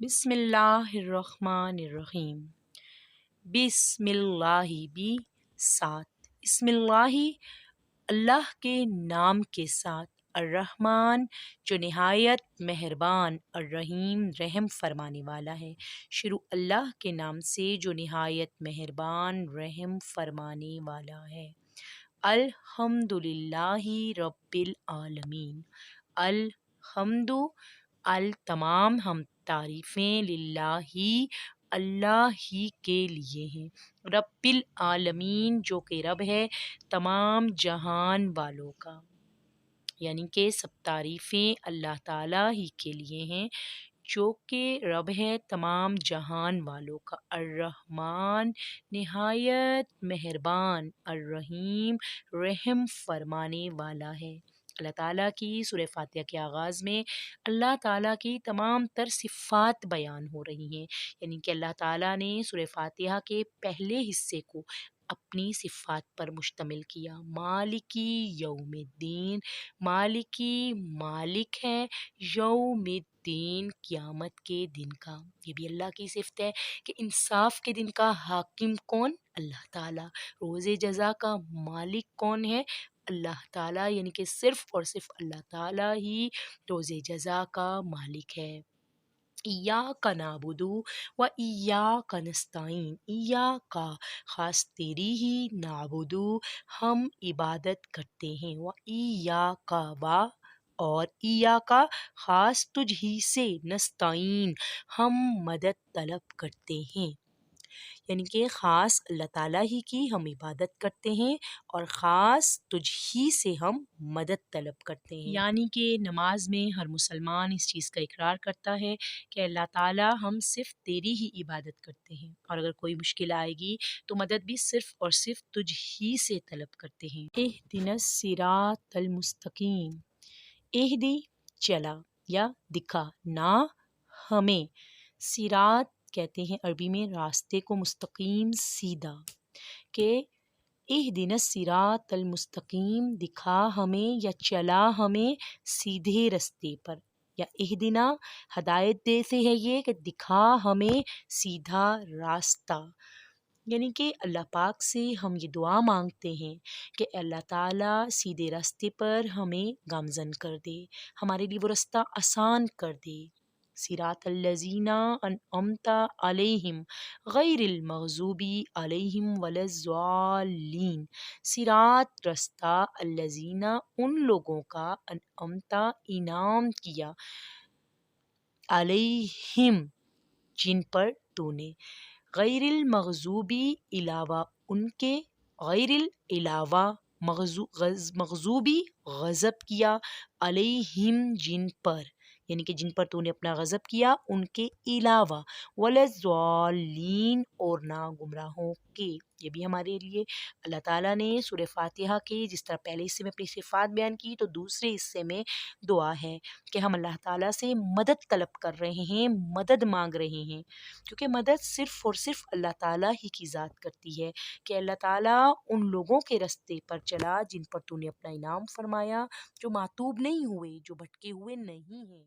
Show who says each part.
Speaker 1: بسم اللہ الرحمن الرحیم۔ بسم اللہ بھی ساتھ، بسم اللہ اللہ کے نام کے ساتھ، الرحمن جو نہایت مہربان، الرحیم رحم فرمانے والا ہے۔ شروع اللہ کے نام سے جو نہایت مہربان رحم فرمانے والا ہے۔ الحمد للہ رب العالمین۔ الحمد تمام ہم تعریفیں للہ اللہ ہی کے لیے ہیں، رب العالمین جو کہ رب ہے تمام جہان والوں کا، یعنی کہ سب تعریفیں اللہ تعالیٰ ہی کے لیے ہیں جو کہ رب ہے تمام جہان والوں کا۔ الرحمن نہایت مہربان، الرحیم رحم فرمانے والا ہے۔ اللہ تعالیٰ کی سورہ فاتحہ کے آغاز میں اللہ تعالیٰ کی تمام تر صفات بیان ہو رہی ہیں، یعنی کہ اللہ تعالیٰ نے سورہ فاتحہ کے پہلے حصے کو اپنی صفات پر مشتمل کیا۔ مالکی یوم الدین، مالکی مالک ہے، یوم الدین قیامت کے دن کا، یہ بھی اللہ کی صفت ہے کہ انصاف کے دن کا حاکم کون؟ اللہ تعالیٰ۔ روز جزا کا مالک کون ہے؟ اللہ تعالیٰ، یعنی کہ صرف اور صرف اللہ تعالیٰ ہی روز جزا کا مالک ہے۔ ایاک نعبد و ایاک نستعین، ایاک خاص تیری ہی، نعبد ہم عبادت کرتے ہیں، و ایاک اور ایاک خاص تجھ ہی سے، نستعین ہم مدد طلب کرتے ہیں، یعنی کہ خاص اللہ تعالیٰ ہی کی ہم عبادت کرتے ہیں اور خاص تجھ ہی سے ہم مدد طلب کرتے ہیں۔ یعنی کہ نماز میں ہر مسلمان اس چیز کا اقرار کرتا ہے کہ اللہ تعالیٰ ہم صرف تیری ہی عبادت کرتے ہیں، اور اگر کوئی مشکل آئے گی تو مدد بھی صرف اور صرف تجھ ہی سے طلب کرتے ہیں۔ اہدنا الصراط المستقیم، اہدی چلا یا دکھا، نا ہمیں، صراط کہتے ہیں عربی میں راستے کو، مستقیم سیدھا، کہ اہدنا الصراط المستقیم دکھا ہمیں یا چلا ہمیں سیدھے رستے پر، یا اہدنا ہدایت دے سے ہے یہ کہ دکھا ہمیں سیدھا راستہ، یعنی کہ اللہ پاک سے ہم یہ دعا مانگتے ہیں کہ اللہ تعالیٰ سیدھے راستے پر ہمیں گامزن کر دے، ہمارے لیے وہ رستہ آسان کر دے۔ صراط الذین انعمت علیہم غیر المغضوب علیہم ولا الضالین، صراط رستہ، الذین ان لوگوں کا، انعمت انعام کیا، علیہم جن پر تو نے، غیر المغضوبی علاوہ ان کے، غیر علاوہ مغضوبی غضب کیا، علیہم جن پر، یعنی کہ جن پر تو نے اپنا غضب کیا ان کے علاوہ، ولا الضالین اور نہ گمراہوں کے۔ یہ بھی ہمارے لیے اللہ تعالیٰ نے سورہ فاتحہ کے جس طرح پہلے حصے میں اپنی صفات بیان کی تو دوسرے حصے میں دعا ہے کہ ہم اللہ تعالیٰ سے مدد طلب کر رہے ہیں، مدد مانگ رہے ہیں، کیونکہ مدد صرف اور صرف اللہ تعالیٰ ہی کی ذات کرتی ہے، کہ اللہ تعالیٰ ان لوگوں کے رستے پر چلا جن پر تو نے اپنا انعام فرمایا، جو معتوب نہیں ہوئے، جو بھٹکے ہوئے نہیں ہیں۔